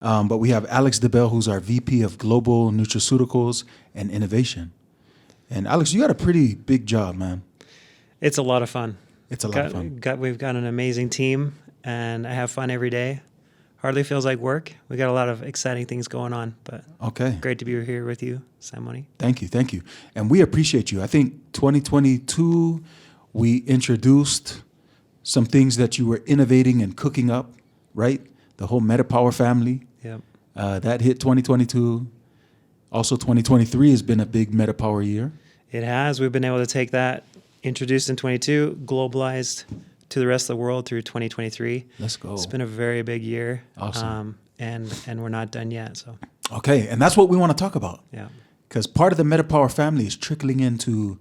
But we have Alex DaBell, who's our VP of Global Nutraceuticals and Innovation. And Alex, you got a pretty big job, man. It's a lot of fun. It's a lot of fun. We've got an amazing team, and I have fun every day. Hardly feels like work. We got a lot of exciting things going on, but okay, great to be here with you, Simone. Thank you. And we appreciate you. I think 2022, we introduced some things that you were innovating and cooking up, right? The whole MetaPower family. Yep. That hit 2022. Also, 2023 has been a big MetaPower year. It has. We've been able to take that, introduced in 22, globalized to the rest of the world through 2023. Let's go. It's been a very big year. Awesome. And we're not done yet. So. Okay, and that's what we want to talk about. Yeah. Because part of the MetaPower family is trickling into,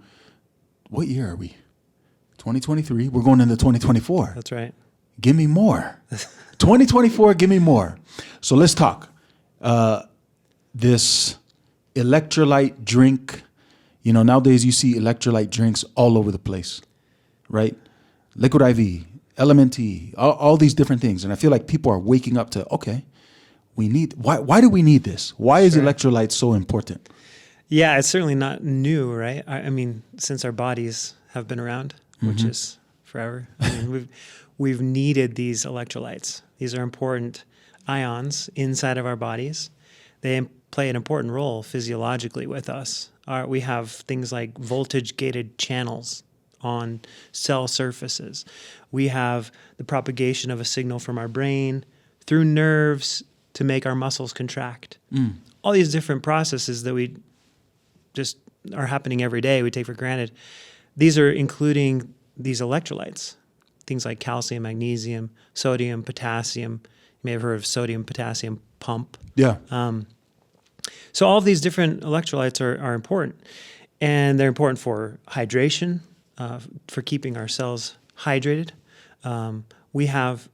what year are we? 2023. We're going into 2024. That's right. Give me more. 2024, give me more. So let's talk. This electrolyte drink, nowadays you see electrolyte drinks all over the place, right? Liquid IV, LMNT, all these different things. And I feel like people are waking up to, okay, why do we need this? Why is electrolytes so important? Yeah, it's certainly not new, right? I mean, since our bodies have been around, which is forever. I mean, we've needed these electrolytes. These are important ions inside of our bodies. They play an important role physiologically with us. We have things like voltage-gated channels on cell surfaces. We have the propagation of a signal from our brain through nerves to make our muscles contract. All these different processes that we just are happening every day, we take for granted. These are including these electrolytes, things like calcium, magnesium, sodium, potassium. You may have heard of sodium-potassium pump. Yeah. So all of these different electrolytes are important. And they're important for hydration, for keeping our cells hydrated. We have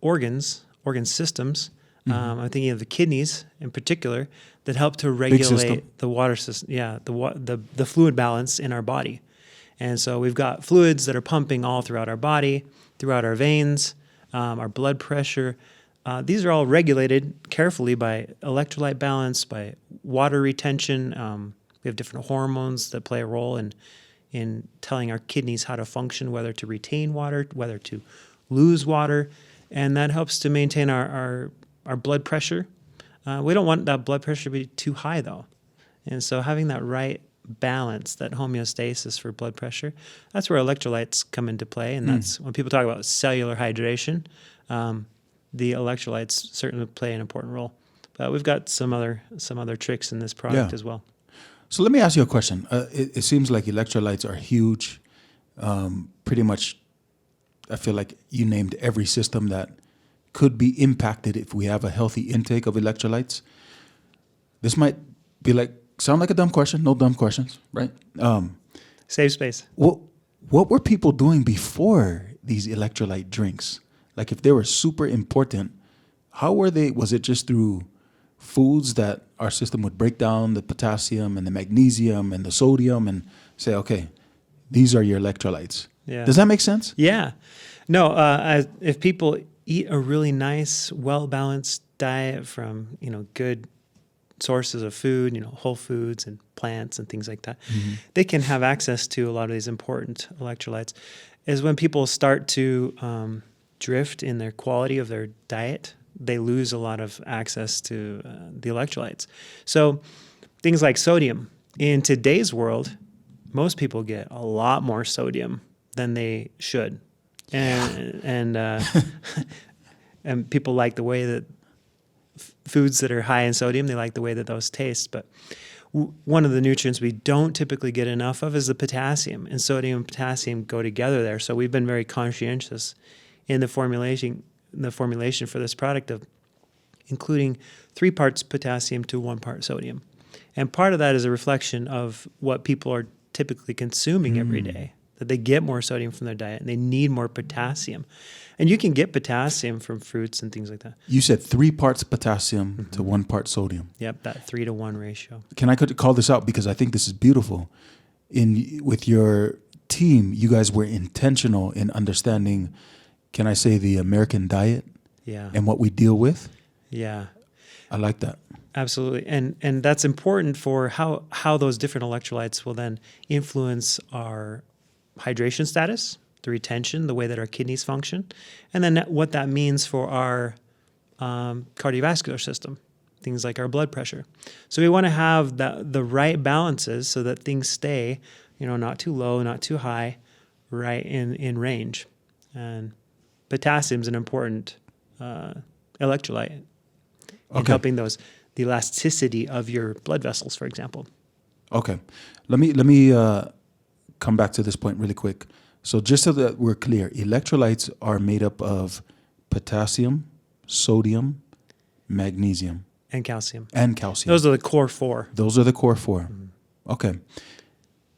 organ systems. I'm thinking of the kidneys in particular that help to regulate the water system. Yeah, the fluid balance in our body. And so we've got fluids that are pumping all throughout our body, throughout our veins, our blood pressure. These are all regulated carefully by electrolyte balance, by water retention. We have different hormones that play a role in telling our kidneys how to function, whether to retain water, whether to lose water. And that helps to maintain our blood pressure. We don't want that blood pressure to be too high, though. And so having that right balance, that homeostasis for blood pressure, that's where electrolytes come into play. And that's when people talk about cellular hydration, the electrolytes certainly play an important role. But we've got some other tricks in this product as well. So let me ask you a question. It seems like electrolytes are huge. Pretty much, I feel like you named every system that could be impacted if we have a healthy intake of electrolytes. This might sound like a dumb question. No dumb questions, right? Save space. What were people doing before these electrolyte drinks? Like if they were super important, how were they? Was it just through foods that our system would break down the potassium and the magnesium and the sodium and say, okay, these are your electrolytes? Yeah. Does that make sense? Yeah. No, if people eat a really nice, well-balanced diet from, good sources of food, whole foods and plants and things like that, they can have access to a lot of these important electrolytes. Is when people start to drift in their quality of their diet, they lose a lot of access to the electrolytes. So things like sodium. In today's world, most people get a lot more sodium than they should. And and people like the way that foods that are high in sodium, they like the way that those taste. But one of the nutrients we don't typically get enough of is the potassium. And sodium and potassium go together there. So we've been very conscientious in the formulation for this product of including 3 parts potassium to 1 part sodium. And part of that is a reflection of what people are typically consuming every day, that they get more sodium from their diet and they need more potassium. And you can get potassium from fruits and things like that. You said 3 parts potassium to 1 part sodium. Yep, that 3-to-1 ratio. Can I call this out? Because I think this is beautiful. With your team, you guys were intentional in understanding, can I say, the American diet and what we deal with? Yeah. I like that. Absolutely. And that's important for how those different electrolytes will then influence our hydration status, the retention, the way that our kidneys function, and then what that means for our cardiovascular system, things like our blood pressure. So we want to have the right balances so that things stay, not too low, not too high, right in range. And potassium is an important electrolyte in helping the elasticity of your blood vessels, for example. Okay, let me come back to this point really quick. So just so that we're clear, electrolytes are made up of potassium, sodium, magnesium, And calcium. Those are the core four. Those are the core four. Mm-hmm. Okay.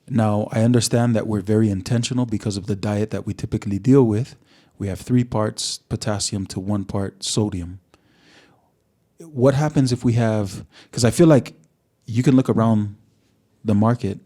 Now, I understand that we're very intentional because of the diet that we typically deal with. We have 3 parts potassium to 1 part sodium. What happens if we have, because I feel like you can look around the market,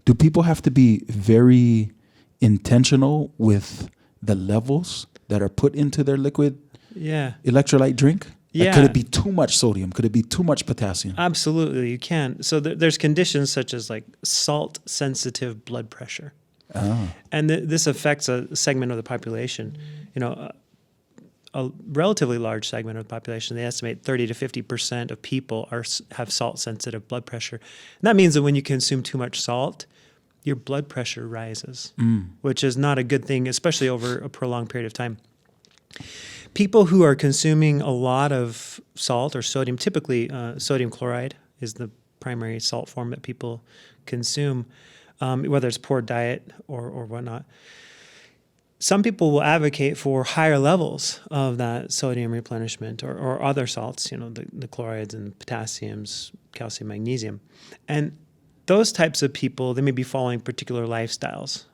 do people have to be very intentional with the levels that are put into their liquid electrolyte drink? Yeah. Like, could it be too much sodium? Could it be too much potassium? Absolutely, you can. So there's conditions such as like salt-sensitive blood pressure. Oh. And this affects a segment of the population. A relatively large segment of the population. They estimate 30 to 50% of people have salt-sensitive blood pressure. And that means that when you consume too much salt, your blood pressure rises, which is not a good thing, especially over a prolonged period of time. People who are consuming a lot of salt or sodium, typically sodium chloride is the primary salt form that people consume, whether it's poor diet or whatnot. Some people will advocate for higher levels of that sodium replenishment or other salts, the chlorides and potassiums, calcium, magnesium. And those types of people, they may be following particular lifestyles.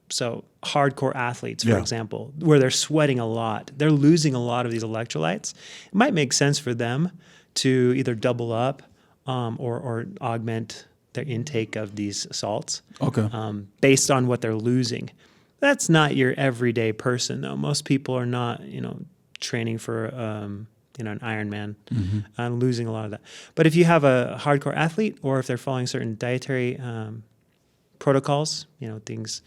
So hardcore athletes, for example, where they're sweating a lot, they're losing a lot of these electrolytes. It might make sense for them to either double up or augment their intake of these salts based on what they're losing. That's not your everyday person, though. Most people are not, training for, an Ironman and losing a lot of that. But if you have a hardcore athlete or if they're following certain dietary protocols, things,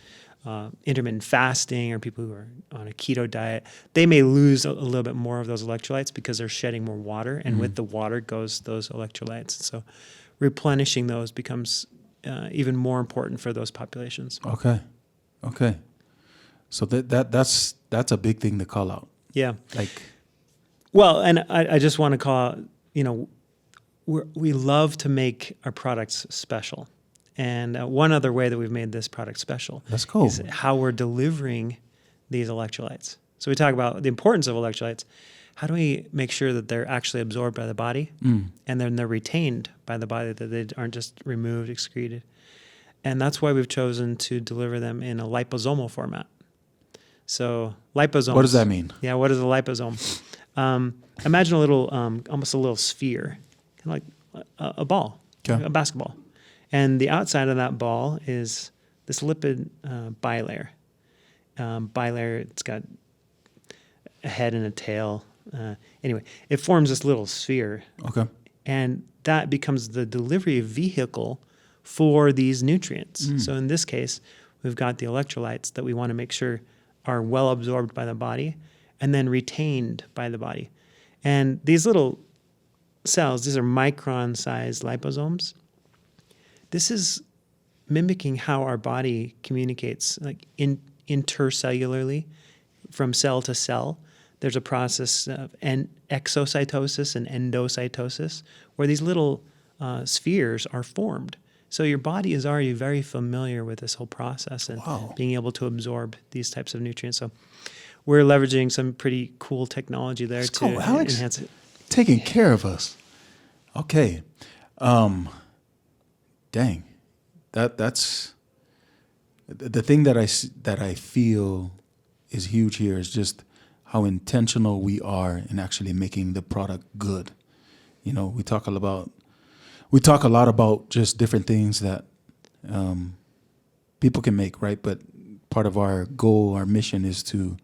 intermittent fasting or people who are on a keto diet, they may lose a little bit more of those electrolytes because they're shedding more water. And with the water goes those electrolytes. So replenishing those becomes even more important for those populations. Okay. So that's a big thing to call out. Yeah. Well, and I just want to call out, we love to make our products special. And one other way that we've made this product special is how we're delivering these electrolytes. So we talk about the importance of electrolytes. How do we make sure that they're actually absorbed by the body and then they're retained by the body, that they aren't just removed, excreted? And that's why we've chosen to deliver them in a liposomal format. So liposomes. What does that mean? Yeah, what is a liposome? Imagine a little, almost a little sphere, kind of like a ball, a basketball. And the outside of that ball is this lipid bilayer. Bilayer, it's got a head and a tail. Anyway, it forms this little sphere. Okay. And that becomes the delivery vehicle for these nutrients. So in this case, we've got the electrolytes that we want to make sure are well absorbed by the body and then retained by the body. And these little cells, these are micron-sized liposomes. This is mimicking how our body communicates, like intercellularly from cell to cell. There's a process of exocytosis and endocytosis where these little spheres are formed. So your body is already very familiar with this whole process and being able to absorb these types of nutrients. So we're leveraging some pretty cool technology there to enhance it. Taking care of us. Okay. Dang. That's the thing that I feel is huge here is just how intentional we are in actually making the product good. We talk a lot about just different things that people can make, right? But part of our goal, our mission is to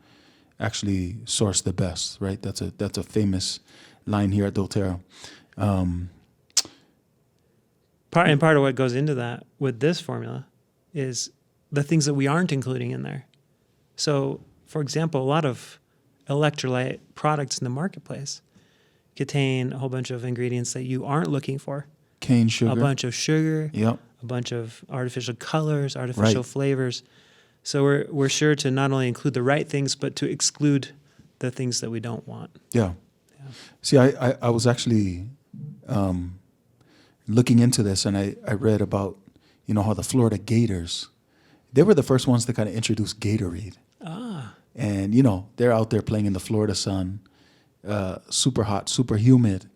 actually source the best, right? That's a famous line here at doTERRA. Part of what goes into that with this formula is the things that we aren't including in there. So, for example, a lot of electrolyte products in the marketplace contain a whole bunch of ingredients that you aren't looking for. Cane sugar. A bunch of sugar. Yep. A bunch of artificial colors, artificial flavors. So we're sure to not only include the right things, but to exclude the things that we don't want. Yeah. See, I was actually looking into this, and I read about, how the Florida Gators, they were the first ones to kind of introduce Gatorade. And, they're out there playing in the Florida sun, super hot, super humid.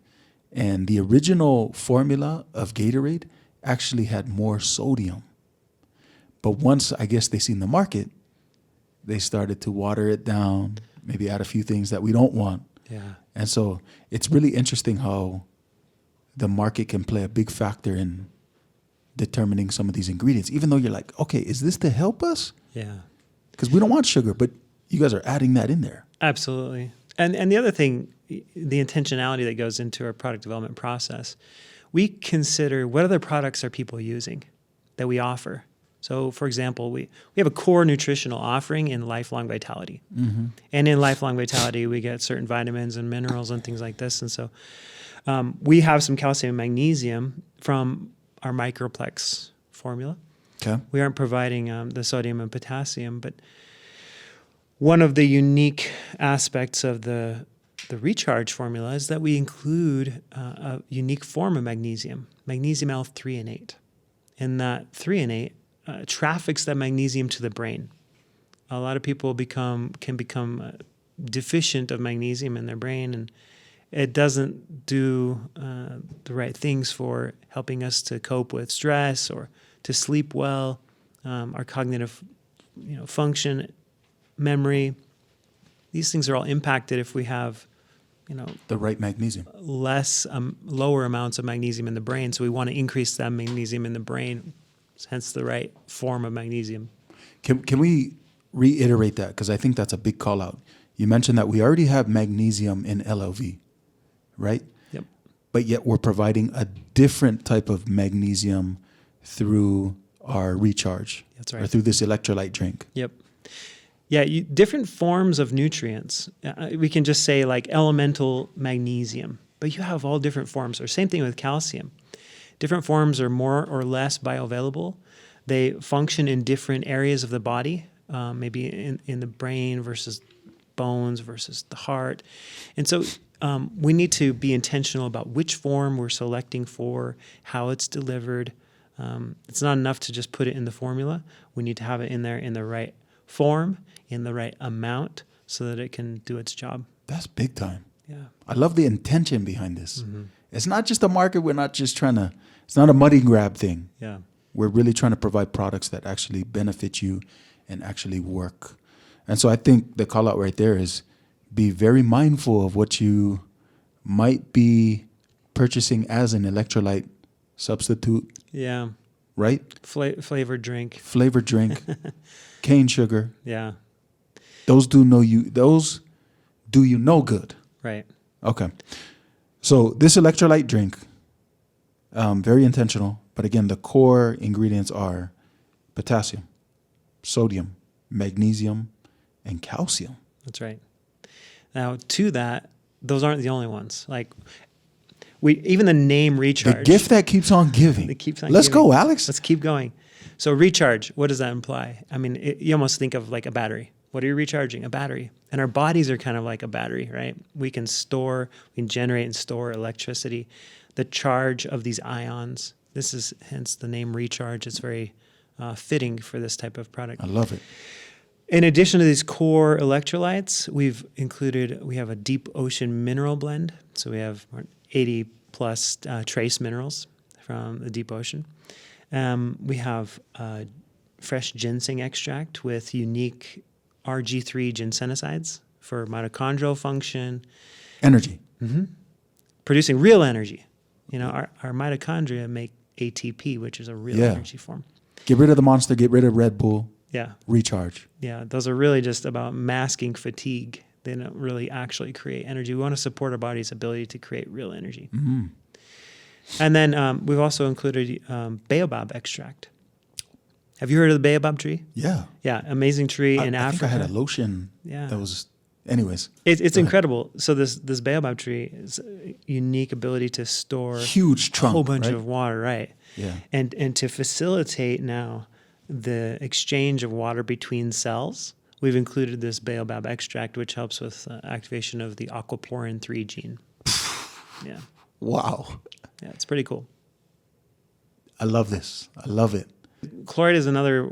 And the original formula of Gatorade actually had more sodium. But once, I guess, they seen the market, they started to water it down, maybe add a few things that we don't want. Yeah. And so it's really interesting how the market can play a big factor in determining some of these ingredients, even though you're like, okay, is this to help us? Yeah. Because we don't want sugar, but you guys are adding that in there. Absolutely. And the other thing, the intentionality that goes into our product development process, we consider what other products are people using that we offer. So, for example, we have a core nutritional offering in Lifelong Vitality. Mm-hmm. And in Lifelong Vitality, we get certain vitamins and minerals and things like this. And so we have some calcium and magnesium from our Microplex formula. Okay. We aren't providing the sodium and potassium, but one of the unique aspects of the Recharge formula is that we include a unique form of magnesium L3 and 8. And that 3 and 8 traffics that magnesium to the brain. A lot of people can become deficient of magnesium in their brain, and it doesn't do the right things for helping us to cope with stress or to sleep well, our cognitive function, memory. These things are all impacted if we have the right magnesium, lower amounts of magnesium in the brain. So we want to increase that magnesium in the brain, hence the right form of magnesium. Can we reiterate that? Because I think that's a big call out. You mentioned that we already have magnesium in LLV, right? Yep. But yet we're providing a different type of magnesium through our Recharge. That's right. Or through this electrolyte drink. Yep. Yeah, different forms of nutrients. We can just say like elemental magnesium, but you have all different forms. Or same thing with calcium. Different forms are more or less bioavailable. They function in different areas of the body, maybe in the brain versus bones versus the heart. And so we need to be intentional about which form we're selecting for, how it's delivered. It's not enough to just put it in the formula. We need to have it in there in the right form, in the right amount, so that it can do its job. That's big time. Yeah. I love the intention behind this. Mm-hmm. It's not just a market. We're not just it's not a money grab thing. Yeah. We're really trying to provide products that actually benefit you and actually work. And so I think the call out right there is be very mindful of what you might be purchasing as an electrolyte substitute. Yeah. Right? Flavored drink. Flavored drink. Cane sugar. Yeah. Those do you no good. Right. Okay. So this electrolyte drink, very intentional. But again, the core ingredients are potassium, sodium, magnesium, and calcium. That's right. Now, to that, those aren't the only ones. Like, even the name Recharge. The gift that keeps on giving. Let's go, Alex. Let's keep going. So Recharge, what does that imply? I mean, you almost think of like a battery. What are you recharging? A battery. And our bodies are kind of like a battery, right? We can generate and store electricity. The charge of these ions. This is hence the name Recharge. It's very fitting for this type of product. I love it. In addition to these core electrolytes, we have a deep ocean mineral blend. So we have 80 plus trace minerals from the deep ocean. We have fresh ginseng extract with unique RG3 ginsenosides for mitochondrial function. Energy. Mm-hmm. Producing real energy. Our mitochondria make ATP, which is a real energy form. Get rid of the Monster, get rid of Red Bull. Yeah. Recharge. Yeah, those are really just about masking fatigue They don't really actually create energy. We want to support our body's ability to create real energy. And then we've also included baobab extract. Have you heard of the baobab tree? Yeah. Yeah, amazing tree in I Africa. think I had a lotion that was, anyways. It's incredible. So this baobab tree is a unique ability to store Huge trunk, a whole bunch right? of water, right? Yeah. And to facilitate now the exchange of water between cells, we've included this baobab extract, which helps with activation of the aquaporin 3 gene. Yeah. Wow. Yeah, it's pretty cool. I love this. I love it. Chloride is another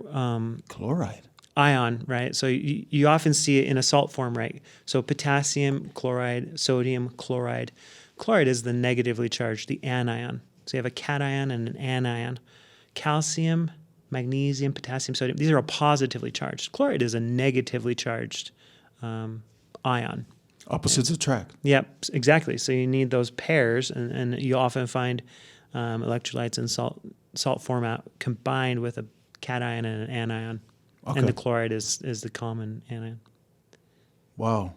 Chloride. ion, right? So you often see it in a salt form, right? So potassium, chloride, sodium, chloride. Chloride is the negatively charged, the anion. So you have a cation and an anion. Calcium, magnesium, potassium, sodium. These are all positively charged. Chloride is a negatively charged ion. Opposites attract. Yep, exactly. So you need those pairs, and you often find electrolytes in salt format combined with a cation and an anion. Okay. And the chloride is the common anion. Wow.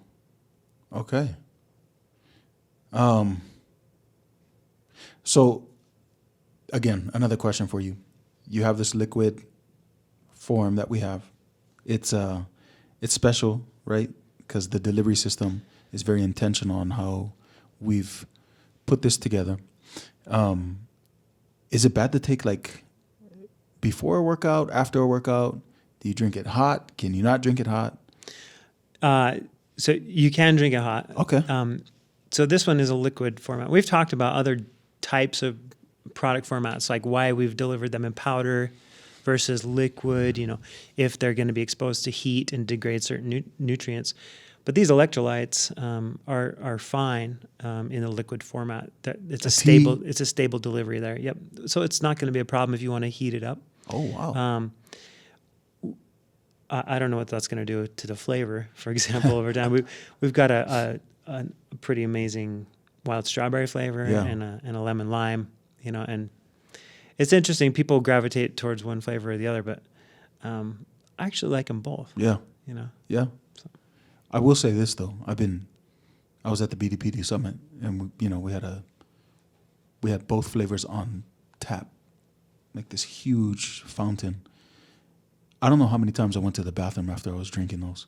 Okay. So, again, another question for you. You have this liquid form that we have. It's special, right? Because the delivery system is very intentional on how we've put this together. Is it bad to take like before a workout, after a workout? Do you drink it hot? Can you not drink it hot? So you can drink it hot. Okay. So this one is a liquid format. We've talked about other types of product formats, like why we've delivered them in powder versus liquid, if they're going to be exposed to heat and degrade certain nutrients. But these electrolytes are fine in a liquid format. It's a stable delivery there. Yep. So it's not going to be a problem if you want to heat it up. Oh, wow. I don't know what that's going to do to the flavor, for example, over time. We've got a pretty amazing wild strawberry flavor and a lemon lime, and it's interesting. People gravitate towards one flavor or the other, but I actually like them both. Yeah. Yeah. So. I will say this though. I was at the BDPD summit, and we had both flavors on tap, like this huge fountain. I don't know how many times I went to the bathroom after I was drinking those.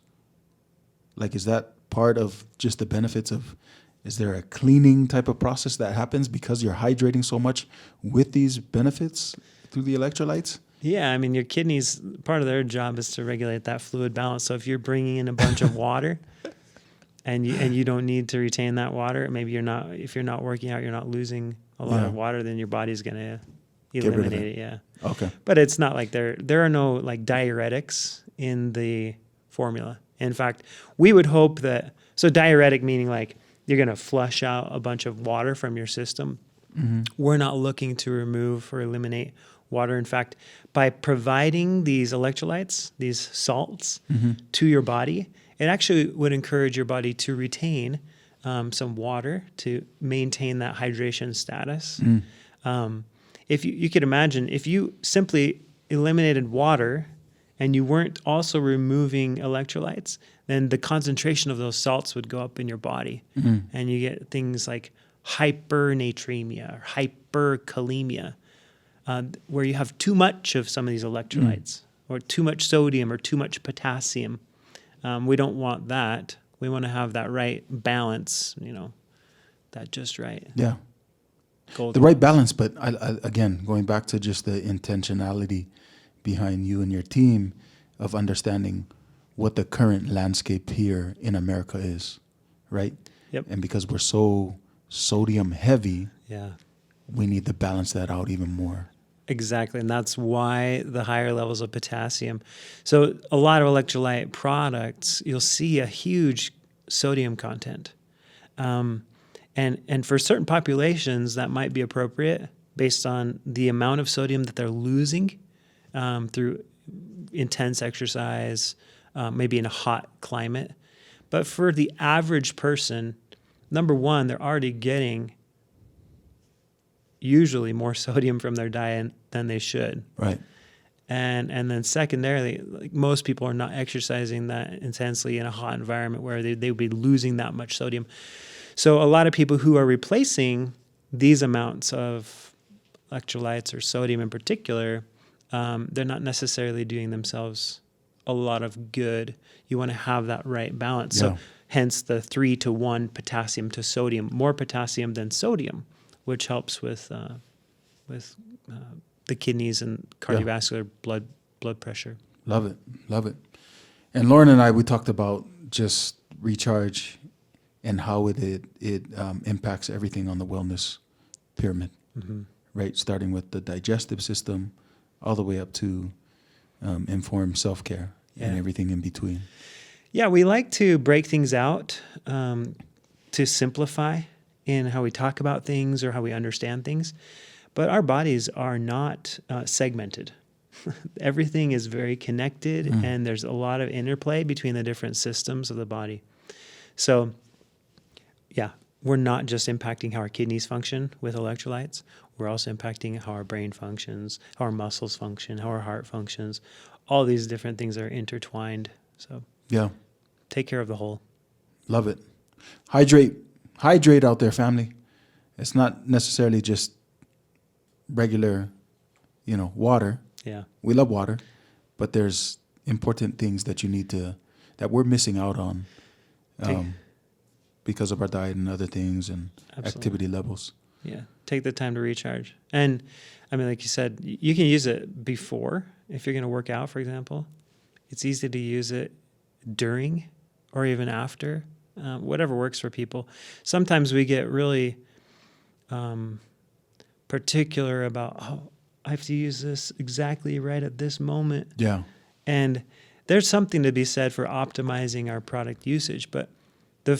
Like, is that part of just the benefits of, is there a cleaning type of process that happens because you're hydrating so much with these benefits through the electrolytes? Yeah, I mean, your kidneys, part of their job is to regulate that fluid balance. So if you're bringing in a bunch of water and you don't need to retain that water, maybe if you're not working out, you're not losing a lot of water, then your body's going to eliminate it. Yeah. Okay. But it's not like there are no like diuretics in the formula. In fact, we would hope that, so diuretic meaning like you're going to flush out a bunch of water from your system. Mm-hmm. We're not looking to remove or eliminate water. In fact, by providing these electrolytes, these salts to your body, it actually would encourage your body to retain some water to maintain that hydration status. If you could imagine, if you simply eliminated water and you weren't also removing electrolytes, then the concentration of those salts would go up in your body. And you get things like hypernatremia or hyperkalemia, where you have too much of some of these electrolytes or too much sodium or too much potassium. We don't want that. We want to have that right balance, that just right. Yeah. Golden. The right balance, but I, again, going back to just the intentionality behind you and your team of understanding what the current landscape here in America is, right? Yep. And because we're so sodium heavy, Yeah. we need to balance that out even more. Exactly, and that's why the higher levels of potassium. So a lot of electrolyte products, you'll see a huge sodium content. And for certain populations, that might be appropriate based on the amount of sodium that they're losing through intense exercise, maybe in a hot climate. But for the average person, number one, they're already getting usually more sodium from their diet than they should. Right. And then secondarily, like most people are not exercising that intensely in a hot environment where they would be losing that much sodium. So a lot of people who are replacing these amounts of electrolytes or sodium in particular, they're not necessarily doing themselves a lot of good. You want to have that right balance. Yeah. So hence the 3-to-1 potassium to sodium, more potassium than sodium, which helps with the kidneys and cardiovascular blood pressure. Love it. Love it. And Lauren and I, we talked about just recharge and how it impacts everything on the wellness pyramid, right? Starting with the digestive system all the way up to informed self-care and everything in between. Yeah, we like to break things out to simplify in how we talk about things or how we understand things. But our bodies are not segmented. Everything is very connected, and there's a lot of interplay between the different systems of the body. So, yeah, we're not just impacting how our kidneys function with electrolytes. We're also impacting how our brain functions, how our muscles function, how our heart functions. All these different things are intertwined. So, Yeah. take care of the whole. Love it. Hydrate out there, family. It's not necessarily just regular, water. Yeah. We love water, but there's important things that that we're missing out on because of our diet and other things and activity levels. Yeah. Take the time to recharge. And I mean, like you said, you can use it before if you're going to work out, for example. It's easy to use it during or even after, whatever works for people. Sometimes we get really particular about, I have to use this exactly right at this moment. Yeah. And there's something to be said for optimizing our product usage, but the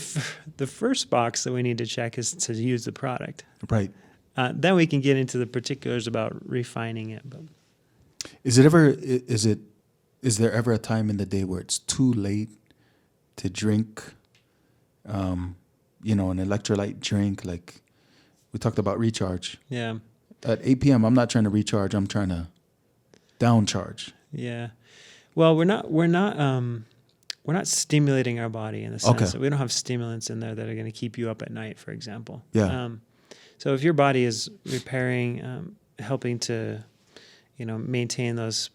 first box that we need to check is to use the product. Right. Then we can get into the particulars about refining it. But Is there ever a time in the day where it's too late to drink, an electrolyte drink? Like we talked about recharge. yeah, At 8 p.m., I'm not trying to recharge. I'm trying to downcharge. yeah. Well, we're not stimulating our body in the sense that we don't have stimulants in there that are going to keep you up at night, for example. Yeah. So if your body is repairing, helping to, maintain those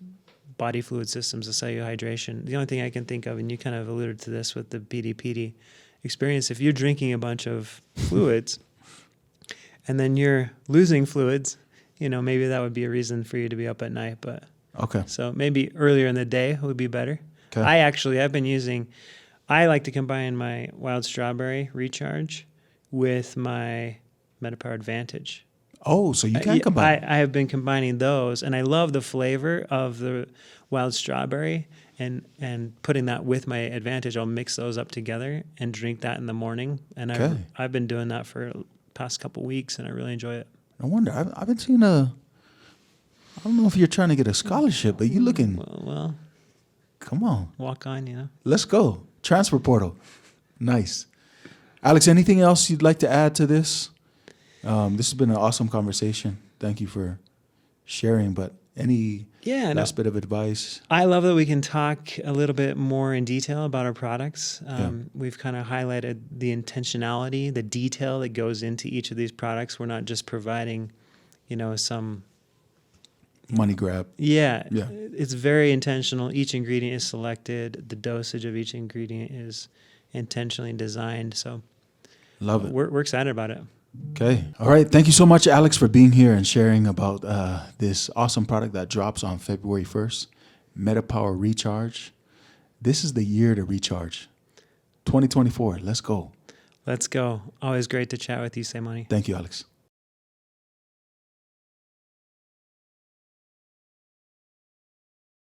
body fluid systems, the cellular hydration, the only thing I can think of, and you kind of alluded to this with the PD experience, if you're drinking a bunch of fluids and then you're losing fluids, maybe that would be a reason for you to be up at night. But so maybe earlier in the day would be better. Okay. I like to combine my wild strawberry recharge with my MetaPower Advantage. Oh, so you can combine. I have been combining those, and I love the flavor of the wild strawberry, and putting that with my Advantage. I'll mix those up together and drink that in the morning. And I've been doing that for the past couple weeks, and I really enjoy it. No wonder. I've been seeing I don't know if you're trying to get a scholarship, but you're looking. Well, come on. Walk on, Let's go. Transfer portal. Nice. Alex, anything else you'd like to add to this? This has been an awesome conversation. Thank you for sharing, but any last bit of advice? I love that we can talk a little bit more in detail about our products. We've kind of highlighted the intentionality, the detail that goes into each of these products. We're not just providing, some money grab. Yeah. It's very intentional. Each ingredient is selected. The dosage of each ingredient is intentionally designed. So love it. We're excited about it. Okay. All right. Thank you so much, Alex, for being here and sharing about this awesome product that drops on February 1st, MetaPWR Recharge. This is the year to recharge. 2024. Let's go. Let's go. Always great to chat with you, Simone. Thank you, Alex.